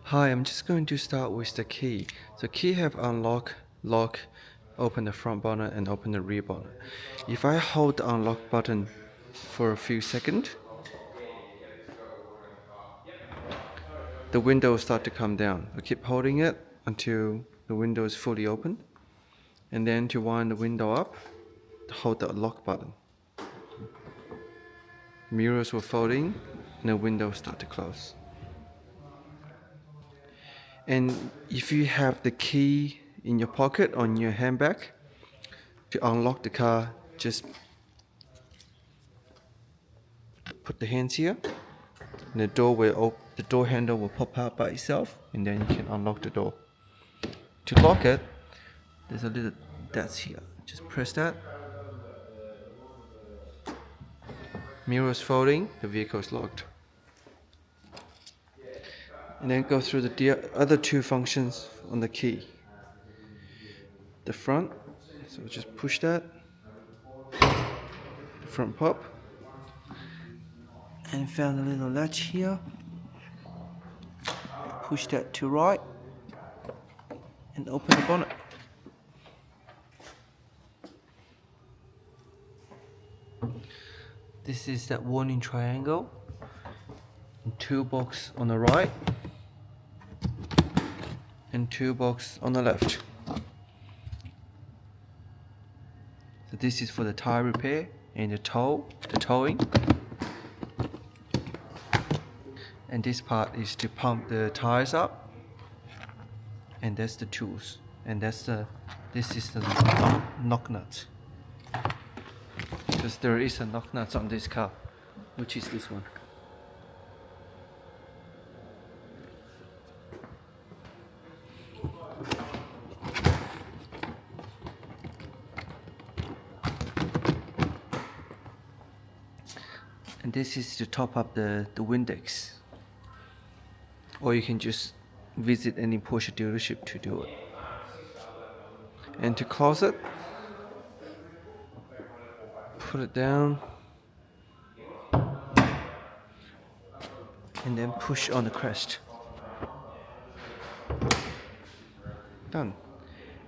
Hi, I'm just going to start with the key. The key have unlock, lock, open the front bonnet and open the rear bonnet. If I hold the unlock button for a few seconds, the window will start to come down. I keep holding it until the window is fully open. And then to wind the window up, hold the lock button. Mirrors will folding and the window will start to close. And if you have the key in your pocket on your handbag, to unlock the car, just put the hands here, and the door handle will pop out by itself, and then you can unlock the door. To lock it, there's a little that's here. Just press that. Mirrors folding, the vehicle is locked. And then go through the other two functions on the key. The front, so just push that. The front pop. And found a little latch here. Push that to right. And open the bonnet. This is that warning triangle. And toolbox on the right. And toolbox on the left. So this is for the tire repair and the towing. And this part is to pump the tires up. And that's the tools. And this is the knock nuts. Because there is a knock nuts on this car, which is this one. And this is to top up the Windex. Or you can just visit any Porsche dealership to do it. And to close it, put it down and then push on the crest. Done.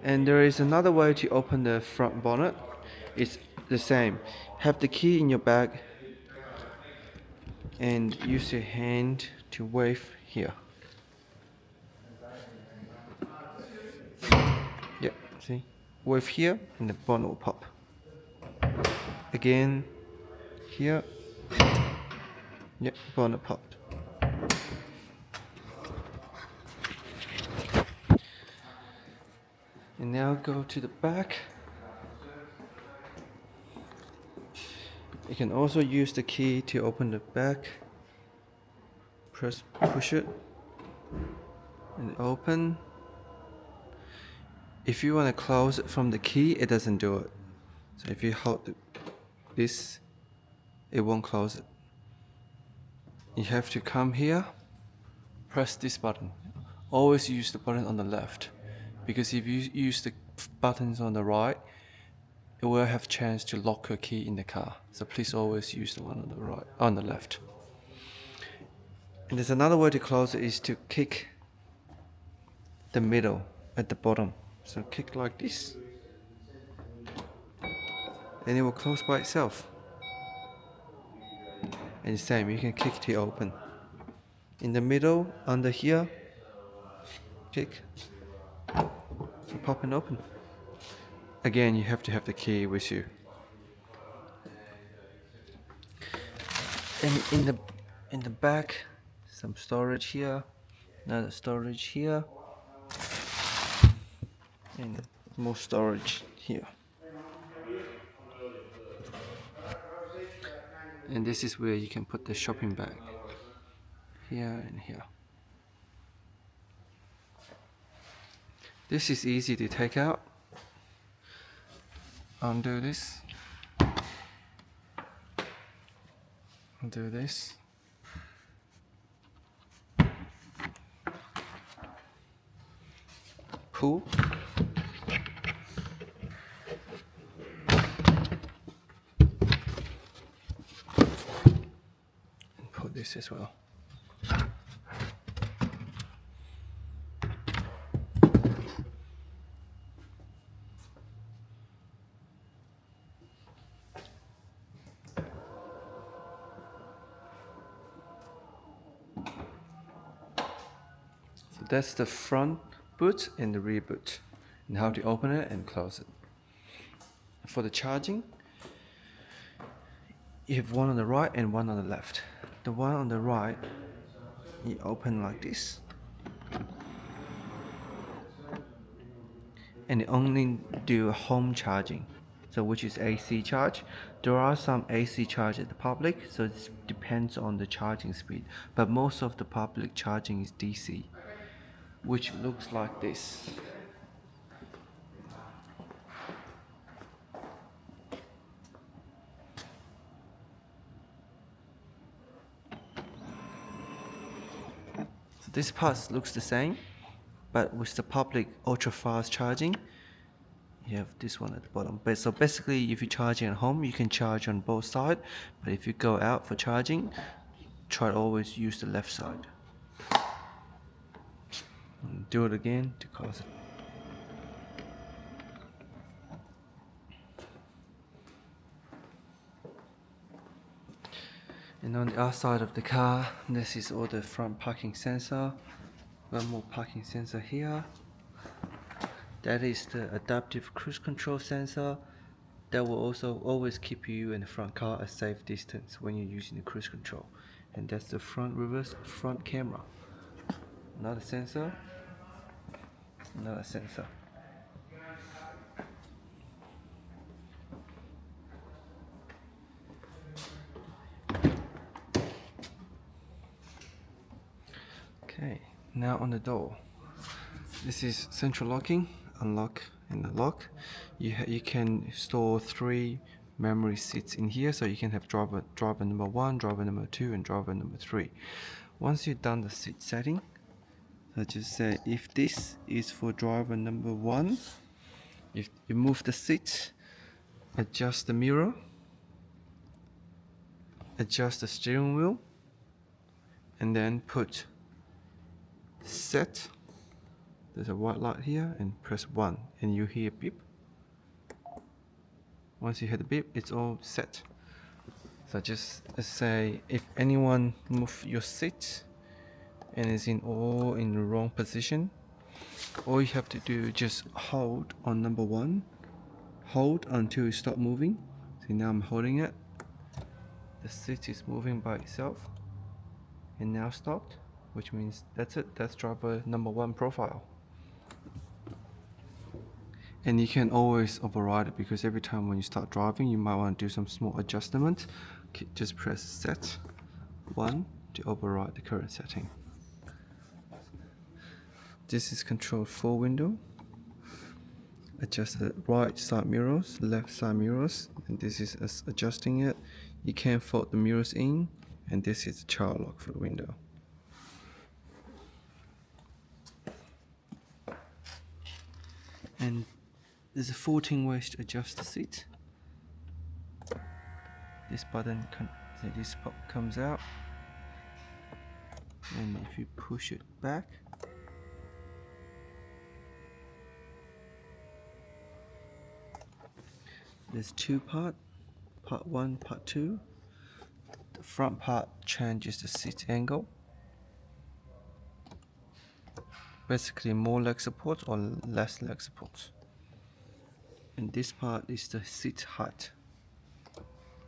And there is another way to open the front bonnet. It's the same. Have the key in your bag and use your hand to wave here. Yep, see? Wave here and the bonnet will pop. Again, here. Yep, bonnet popped. And now go to the back. You can also use the key to open the back. Push it, and open. If you want to close it from the key, it doesn't do it. So if you hold this, it won't close it. You have to come here, press this button. Always use the button on the left, because if you use the buttons on the right, it will have chance to lock your key in the car. So please always use the one on the right, on the left. And there's another way to close it is to kick the middle at the bottom. So kick like this, and it will close by itself. And the same, you can kick to open. In the middle, under here, kick, and pop and open. Again, you have to have the key with you. And in the back, some storage here, another storage here, and more storage here. And this is where you can put the shopping bag, here and here. This is easy to take out. Undo this. Undo this. Pull. And pull this as well. So that's the front boot and the rear boot, and how to open it and close it. For the charging, you have one on the right and one on the left. The one on the right, you open like this, and it only do home charging, so which is AC charge. There are some AC charge at the public, so it depends on the charging speed, but most of the public charging is DC, which looks like this. So this part looks the same, but with the public ultra fast charging, you have this one at the bottom. But so basically, if you're charging at home, you can charge on both sides. But if you go out for charging, try to always use the left side. And do it again to close it. And on the outside of the car, this is all the front parking sensor. One more parking sensor here. That is the adaptive cruise control sensor. That will also always keep you in the front car a safe distance when you're using the cruise control. And that's the reverse front camera. Another sensor. Another sensor. Okay, now on the door. This is central locking, unlock and unlock. You can store 3 memory seats in here, so you can have driver number 1, driver number 2, and driver number 3. Once you've done the seat setting, so just say if this is for driver number 1, if you move the seat, adjust the mirror, adjust the steering wheel, and then put set. There's a white light here, and press 1 and you hear beep. Once you hear the beep, it's all set. So just say if anyone move your seat and is in the wrong position, all you have to do is just hold on number 1, hold until you stop moving. See, now I'm holding it, the seat is moving by itself and now stopped, which means that's it, that's driver number 1 profile. And you can always override it, because every time when you start driving, you might want to do some small adjustments. Okay, just press set 1 to override the current setting. This is control 4 window. Adjust the right side mirrors, left side mirrors, and this is adjusting it. You can fold the mirrors in, and this is the child lock for the window. And there's a 14 ways to adjust the seat. This button, this pop comes out, and if you push it back, there's 2 parts, part 1, part 2. The front part changes the seat angle. Basically more leg support or less leg support. And this part is the seat height.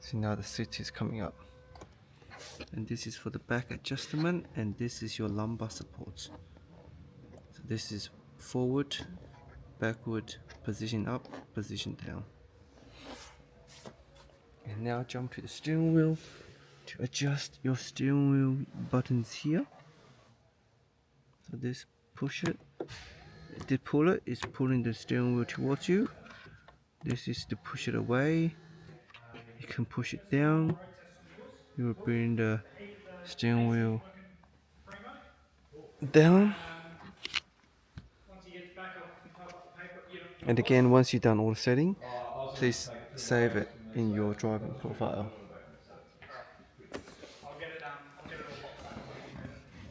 So now the seat is coming up. And this is for the back adjustment, and this is your lumbar support. So this is forward, backward, position up, position down. And now jump to the steering wheel to adjust your steering wheel buttons here. So this push it. The puller is pulling the steering wheel towards you. This is to push it away. You can push it down. You will bring the steering wheel down. And again, once you've done all the setting, please save it in your driving profile.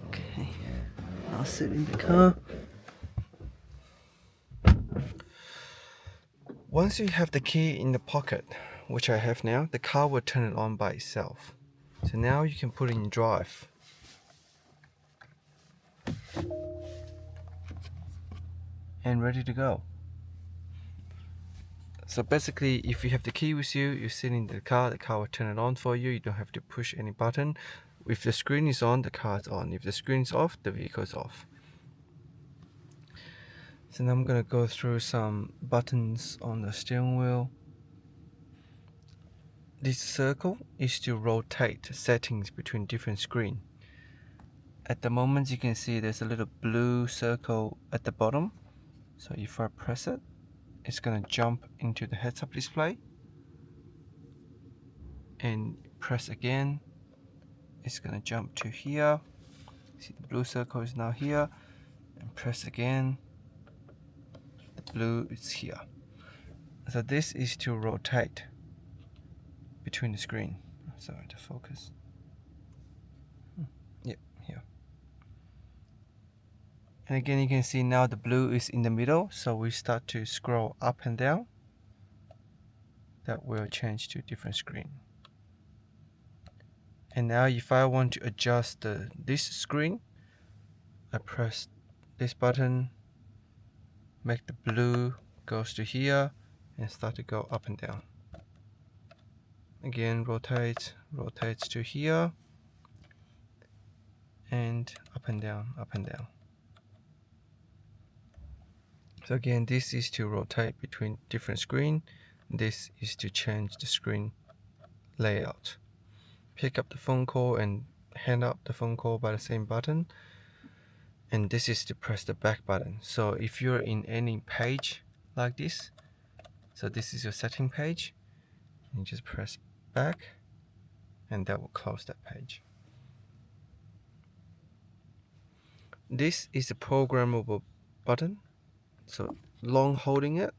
Okay, I'll sit in the car. Once you have the key in the pocket, which I have now, the car will turn it on by itself. So now you can put it in drive. and ready to go. So basically, if you have the key with you, you sit in the car will turn it on for you. You don't have to push any button. If the screen is on, the car is on. If the screen is off, the vehicle is off. So now I'm gonna go through some buttons on the steering wheel. This circle is to rotate settings between different screens. At the moment, you can see there's a little blue circle at the bottom. So if I press it, it's gonna jump into the heads-up display. And press again, it's gonna jump to here. See, the blue circle is now here. And press again, the blue is here. So this is to rotate between the screen. Sorry, to focus. Yep, here. And again, you can see now the blue is in the middle, so we start to scroll up and down. That will change to a different screen. And now if I want to adjust this screen, I press this button, make the blue goes to here, and start to go up and down. Again, rotates to here, and up and down, up and down. So again, this is to rotate between different screen. This is to change the screen layout. Pick up the phone call and hang up the phone call by the same button. And this is to press the back button. So if you're in any page like this, so this is your setting page, you just press back and that will close that page. This is a programmable button, so long holding it,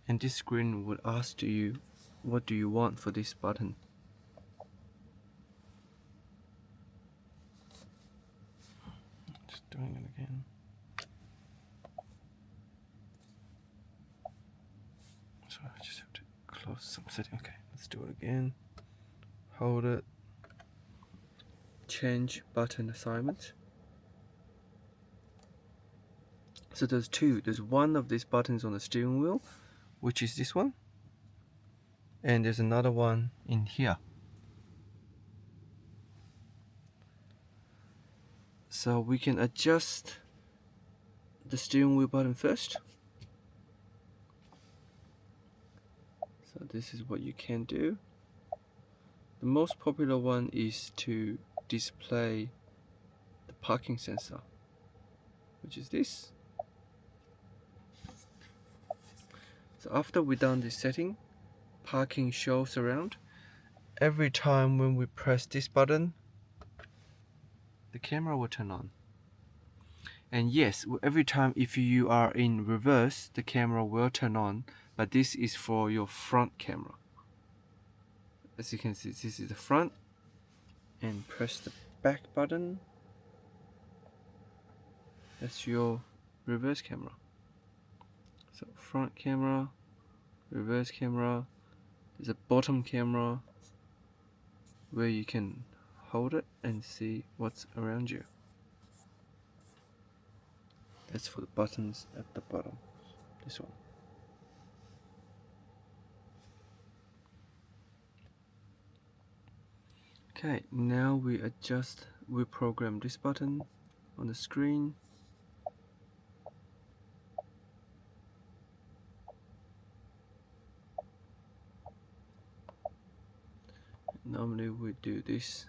and this screen would ask you, what do you want for this button? Just doing it again. So I just have to close some setting. Okay, let's do it again. Hold it. Change button assignment. So there's two. There's one of these buttons on the steering wheel, which is this one. And there's another one in here. So we can adjust the steering wheel button first. So this is what you can do. The most popular one is to display the parking sensor, which is this. So after we've done this setting, parking shows around. Every time when we press this button, the camera will turn on. And yes, every time if you are in reverse, the camera will turn on, but this is for your front camera. As you can see, this is the front, and press the back button. That's your reverse camera. So front camera, reverse camera, there's a bottom camera where you can hold it and see what's around you. That's for the buttons at the bottom, this one. Okay, now we program this button on the screen. Normally we do this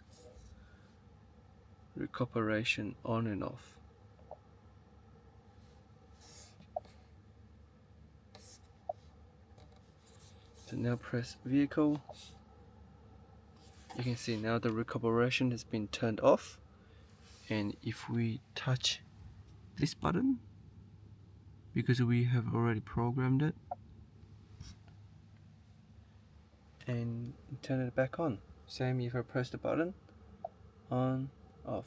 recuperation on and off. So now press vehicle. You can see now the recuperation has been turned off. And if we touch this button, because we have already programmed it, and turn it back on. Same if I press the button, on, off.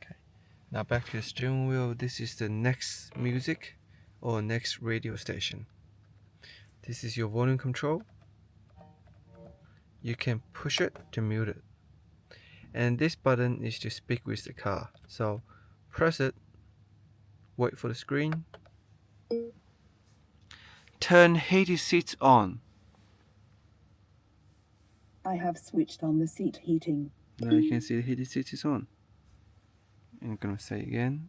Okay, now back to the steering wheel. This is the next music or next radio station. This is your volume control. You can push it to mute it. And this button is to speak with the car. So press it, wait for the screen. Turn heated seats on. I have switched on the seat heating. Now you can see the heated seats is on. And I'm gonna say again.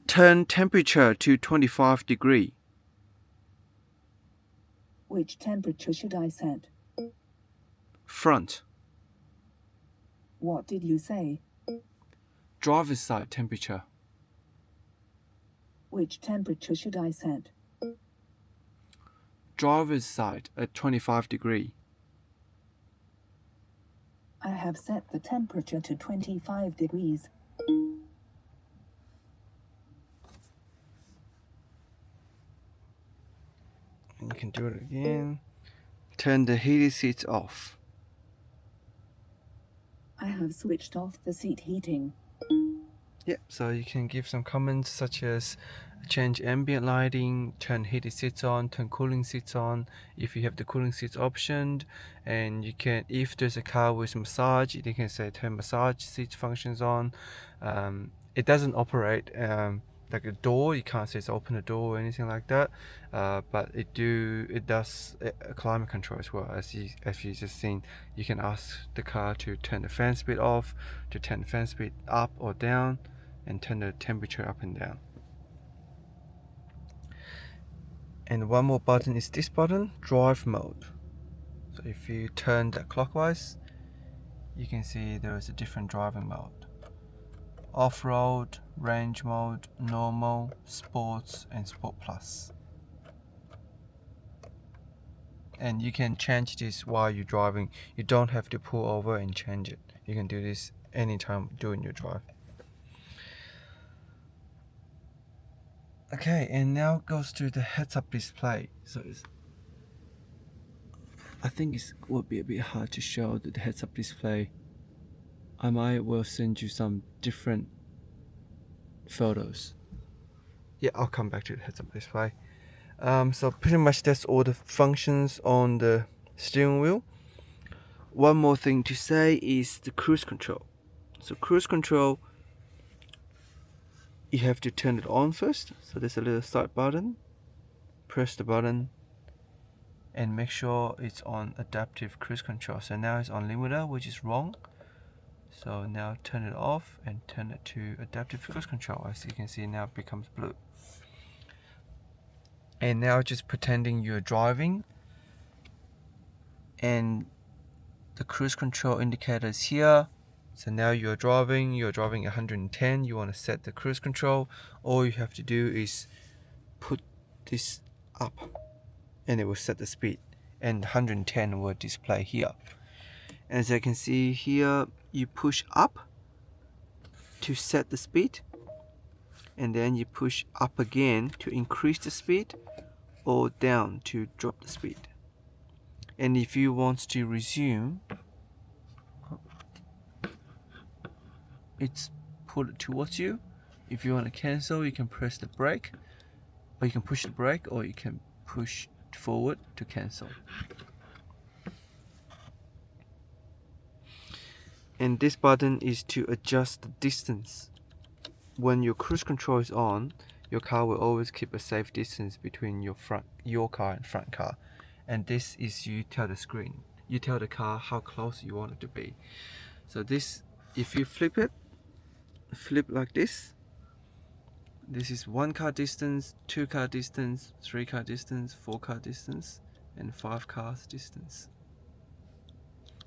Turn temperature to 25 degree. Which temperature should I set? Front. What did you say? Driver's side temperature. Which temperature should I set? Driver's side at 25 degree. I have set the temperature to 25 degrees. And you can do it again. Turn the heated seats off. I have switched off the seat heating. Yep, so you can give some comments such as change ambient lighting, turn heated seats on, turn cooling seats on if you have the cooling seats optioned. And you can, if there's a car with massage, you can say turn massage seat functions on. It doesn't operate like a door. You can't say it's open a door or anything like that, but it does climate control as well. As you just seen, you can ask the car to turn the fan speed off, to turn the fan speed up or down, and turn the temperature up and down. And one more button is this button, drive mode. So if you turn that clockwise, you can see there is a different driving mode: off-road, range mode, normal, sports, and sport plus. And you can change this while you're driving. You don't have to pull over and change it. You can do this anytime during your drive. Okay, and now goes to the heads-up display. So I think it would be a bit hard to show the heads-up display. I might will send you some different photos. Yeah, I'll come back to the heads-up display. So pretty much that's all the functions on the steering wheel. One more thing to say is the cruise control. So cruise control, you have to turn it on first. So there's a little start button. Press the button and make sure it's on adaptive cruise control. So now it's on limiter, which is wrong. So now turn it off and turn it to adaptive cruise control. As you can see, now it becomes blue. And now just pretending you're driving, and the cruise control indicator is here. So now you're driving 110, you want to set the cruise control. All you have to do is put this up and it will set the speed, and 110 will display here. And as I can see here, you push up to set the speed, and then you push up again to increase the speed, or down to drop the speed. And if you want to resume, it's put towards you. If you want to cancel, you can press the brake, or you can push the brake, or you can push forward to cancel. And this button is to adjust the distance. When your cruise control is on, your car will always keep a safe distance between your car and front car. And this is, you tell the screen, you tell the car how close you want it to be. So this, if you flip like this is 1 car distance, 2 car distance, 3 car distance, 4 car distance, and 5 cars distance.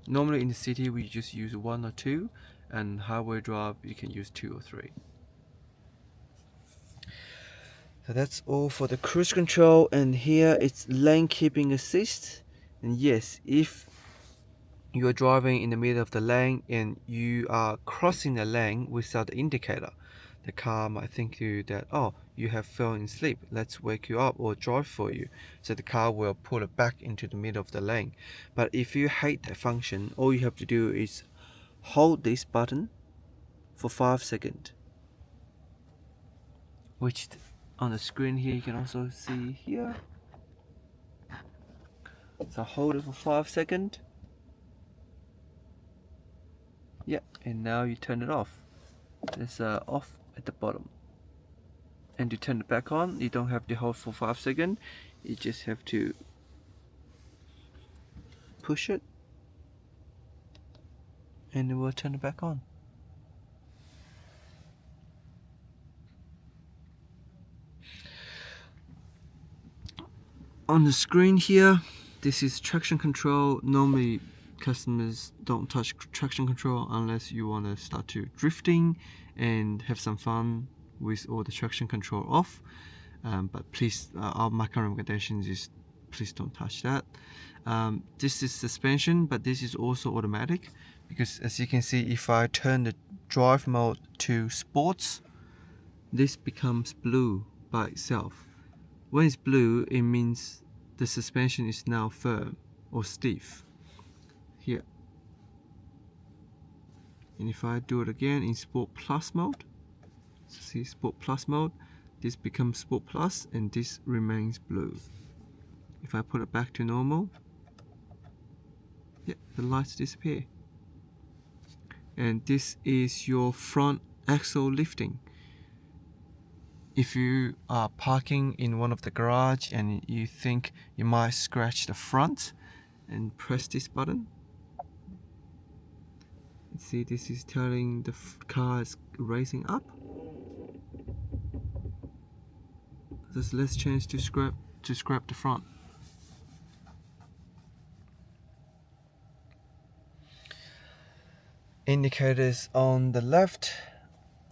Normally in the city we just use 1 or 2, and highway drive you can use 2 or 3. So that's all for the cruise control. And here it's lane keeping assist. And yes, if you are driving in the middle of the lane and you are crossing the lane without the indicator, the car might think you that, oh, you have fallen asleep, let's wake you up or drive for you. So the car will pull it back into the middle of the lane. But if you hate that function, all you have to do is hold this button for 5 seconds, which on the screen here you can also see here. So hold it for 5 seconds, Yeah, and now you turn it off. It's off at the bottom. And to turn it back on, you don't have to hold for 5 seconds. You just have to push it, and it will turn it back on. On the screen here, this is traction control. Normally customers don't touch traction control unless you want to start to drifting and have some fun with all the traction control off. But please, my current recommendations is please don't touch that. This is suspension, but this is also automatic, because as you can see, if I turn the drive mode to sports, this becomes blue by itself. When it's blue, it means the suspension is now firm or stiff here. And if I do it again in Sport Plus mode, so see Sport Plus mode, this becomes Sport Plus and this remains blue. If I put it back to normal, yeah, the lights disappear. And this is your front axle lifting. If you are parking in one of the garage and you think you might scratch the front, and press this button, see, this is telling the car is raising up. There's less chance to scrap the front. Indicators on the left,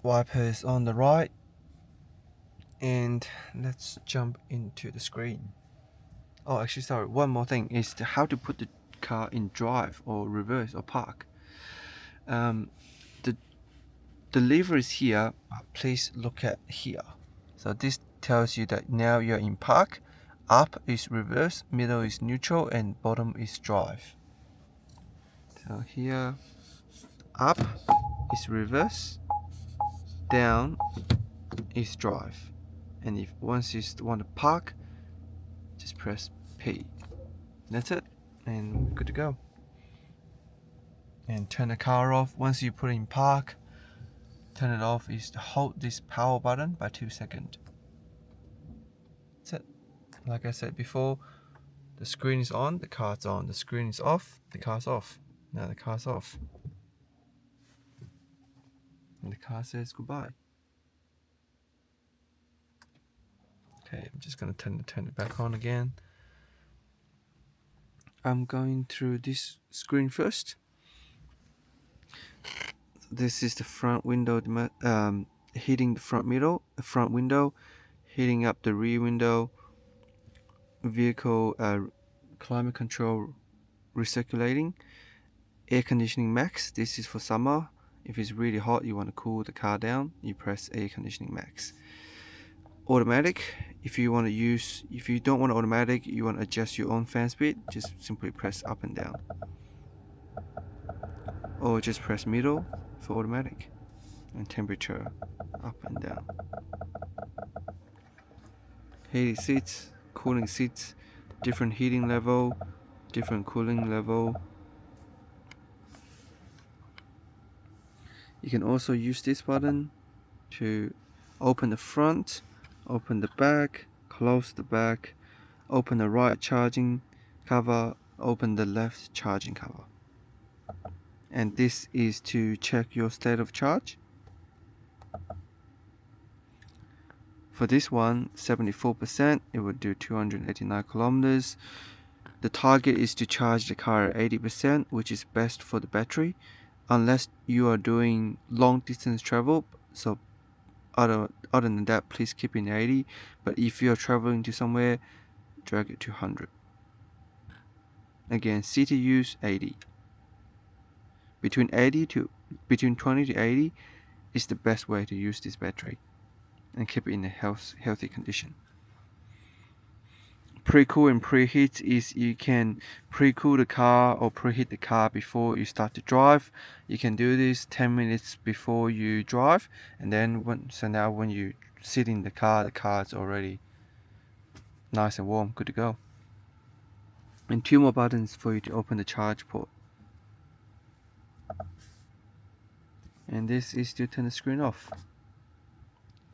wipers on the right, and let's jump into the screen. Oh, actually, sorry, one more thing is how to put the car in drive or reverse or park. The lever is here. Please look at here. So this tells you that now you're in park. Up is reverse, middle is neutral, and bottom is drive. So here, up is reverse, down is drive. And if once you want to park, just press P. That's it, and we're good to go. And turn the car off. Once you put it in park, turn it off is to hold this power button by 2 seconds. That's it. Like I said before, the screen is on, the car's on. The screen is off, the car's off. Now the car's off. And the car says goodbye. Okay, I'm just gonna turn it back on again. I'm going through this screen first. This is the front window, heating the front window, heating up the rear window, vehicle climate control recirculating, air conditioning max. This is for summer. If it's really hot, you want to cool the car down, you press air conditioning max. Automatic, if you don't want automatic, you want to adjust your own fan speed, just simply press up and down, or just press middle for automatic, and temperature up and down. Heated seats, cooling seats, different heating level, different cooling level. You can also use this button to open the front, open the back, close the back, open the right charging cover, open the left charging cover. And this is to check your state of charge. For this one, 74%, it will do 289 kilometers. The target is to charge the car at 80%, which is best for the battery, unless you are doing long distance travel. So other than that, please keep it in 80. But if you are traveling to somewhere, drag it to 100. Again, city use 80. Between 20 to 80 is the best way to use this battery and keep it in a healthy condition. Pre-cool and preheat is you can pre-cool the car or preheat the car before you start to drive. You can do this 10 minutes before you drive, and then now when you sit in the car is already nice and warm, good to go. And 2 more buttons for you to open the charge port. And this is to turn the screen off.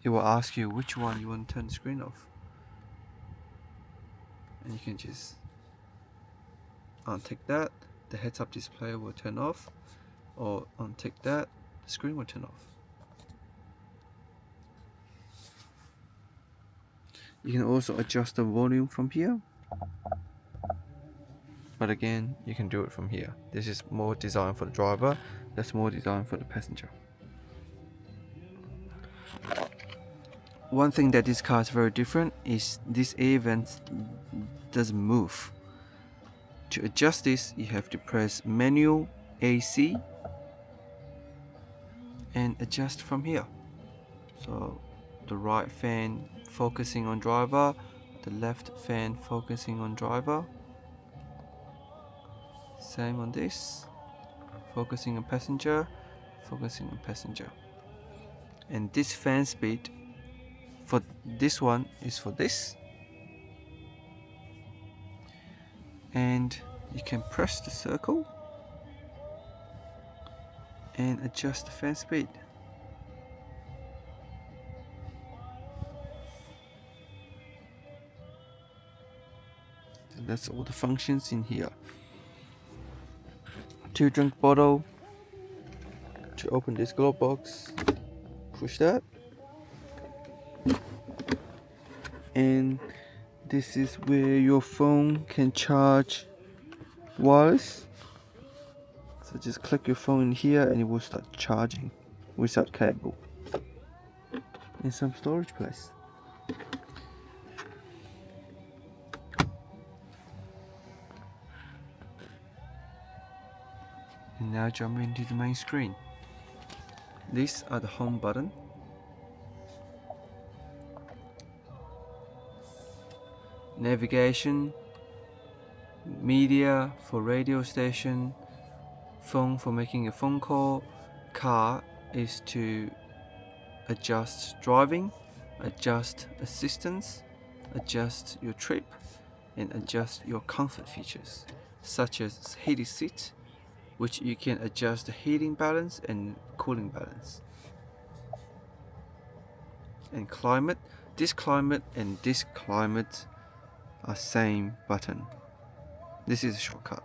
It will ask you which one you want to turn the screen off. And you can just untick that, the heads-up display will turn off, or untick that, the screen will turn off. You can also adjust the volume from here, but again, you can do it from here. This is more designed for the driver, that's more designed for the passenger. One thing that this car is very different is this air vent doesn't move. To adjust this, you have to press manual AC and adjust from here. So the right fan focusing on driver, the left fan focusing on driver. Same on this, focusing on passenger, focusing on passenger. And this fan speed for this one is for this. And you can press the circle and adjust the fan speed. So that's all the functions in here. To drink bottle, to open this glove box, push that. And this is where your phone can charge wireless. So just click your phone in here and it will start charging without cable in some storage place. And now jump into the main screen. These are the home button. Navigation, media for radio station, phone for making a phone call, car is to adjust driving, adjust assistance, adjust your trip, and adjust your comfort features, such as heated seat, which you can adjust the heating balance and cooling balance. And climate, this climate and this climate are same button. This is a shortcut.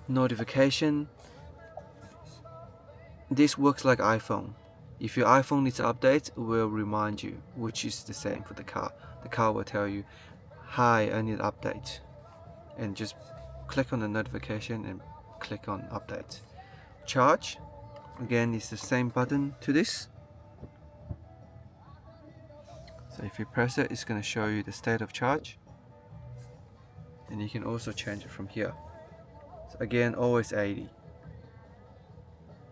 Notification, this works like iPhone. If your iPhone needs updates, it will remind you, which is the same for the car. The car will tell you, hi, I need update, and just click on the notification and click on update. Charge, again, is the same button to this. So if you press it, it's going to show you the state of charge, and you can also change it from here. So again, always 80.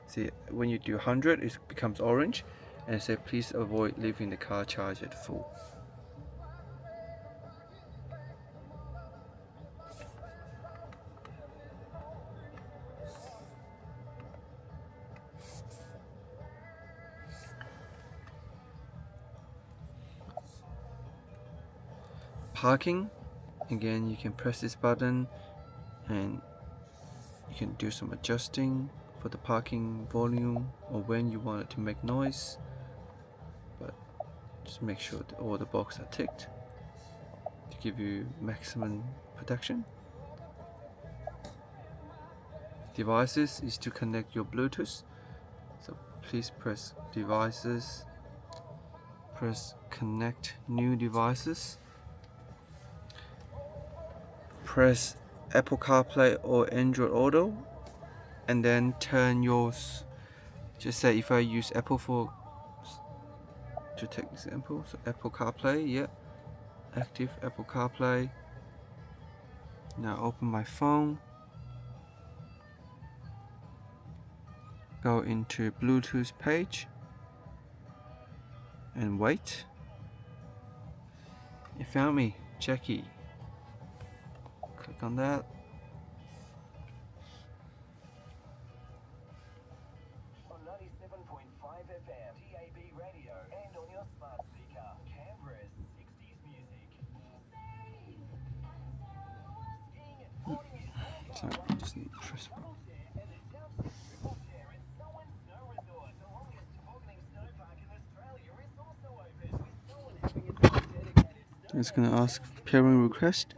See, when you do 100, it becomes orange, and it says please avoid leaving the car charged at full. Parking, again, you can press this button and you can do some adjusting for the parking volume or when you want it to make noise, but just make sure that all the boxes are ticked to give you maximum protection. Devices is to connect your Bluetooth, so please press devices, press connect new devices, press Apple CarPlay or Android Auto, and then turn yours. Just say if I use Apple to take example, so Apple CarPlay, yeah, active Apple CarPlay. Now open my phone, go into Bluetooth page and wait. You found me, Jackie. Click on that. On 97.5 FM, DAB radio, and on your smart speaker. Canberra's 60s music. Skiing and boarding is all So I just need to press. and the Townsend Triple Share It's gonna ask pairing request.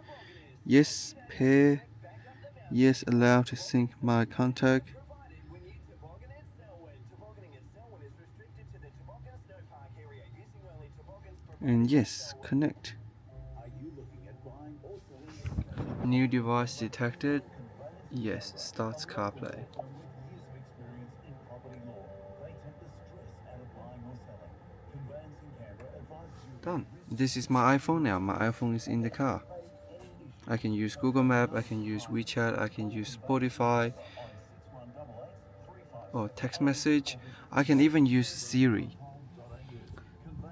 Yes, pair. Yes, allow to sync my contact. When you toboggan at Selwyn, tobogganing at Selwyn is restricted to the Toboggan Snow Park area, using only toboggans And provided. yes, connect. Are you looking at buying or selling? New device detected. Yes, starts CarPlay. Years of experience in property law. They take the stress out of buying or selling. Conveyancing Canberra advises you Done. This is my iPhone now. My iPhone is in the car. I can use Google Map, I can use WeChat, I can use Spotify or text message. I can even use Siri.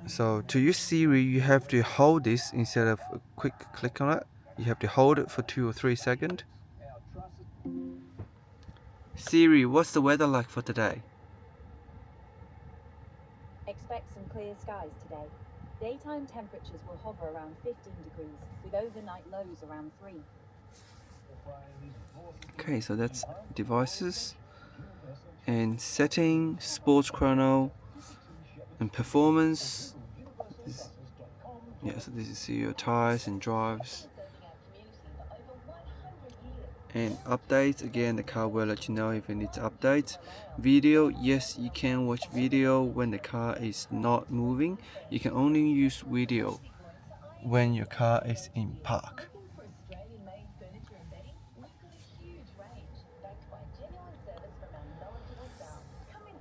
So to use Siri, you have to hold this instead of a quick click on it. You have to hold it for 2 or 3 seconds. Siri, what's the weather like for today? Expect some clear skies today. Daytime temperatures will hover around 15 degrees, with overnight lows around 3. Okay, so that's devices and setting, sports chrono, and performance. So this is your tires and drives. And updates, again the car will let you know if it needs updates. Video, yes, you can watch video when the car is not moving. You can only use video when your car is in park.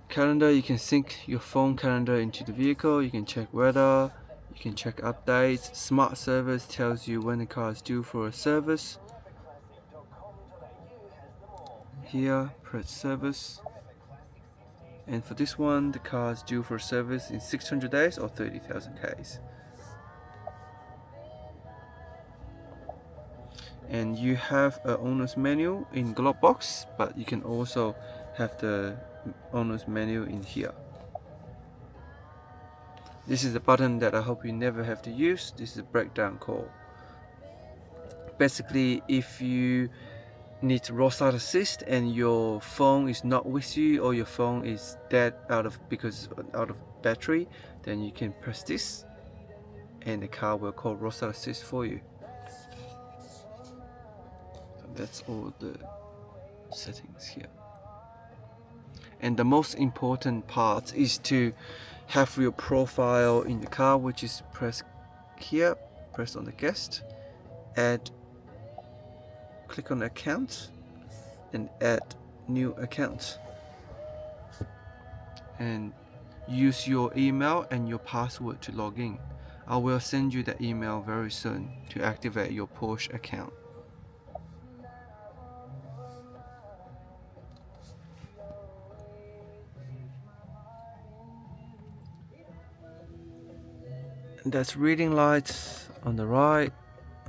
Calendar, you can sync your phone calendar into the vehicle. You can check weather, you can check updates. Smart service tells you when the car is due for a service. Here, press service. And for this one, the car is due for service in 600 days or 30,000 Ks. And you have an owner's manual in glove box, but you can also have the owner's manual in here. This is the button that I hope you never have to use. This is a breakdown call. Basically, if you need roadside assist and your phone is not with you, or your phone is dead out of battery, then you can press this and the car will call roadside assist for you. So that's all the settings here. And the most important part is to have your profile in the car, which is press here, press on the guest, add, click on account and add new account, and use your email and your password to log in. I will send you the email very soon to activate your Porsche account. And that's reading lights on the right,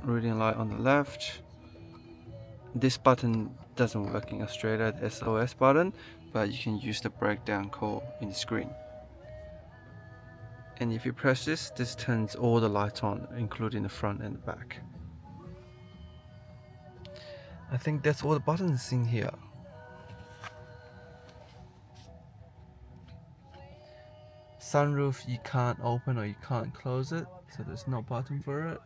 reading light on the left. This button doesn't work in Australia, the SOS button, but you can use the breakdown call in the screen. And if you press this turns all the lights on, including the front and the back. I think that's all the buttons in here. Sunroof, you can't open or you can't close it, so there's no button for it.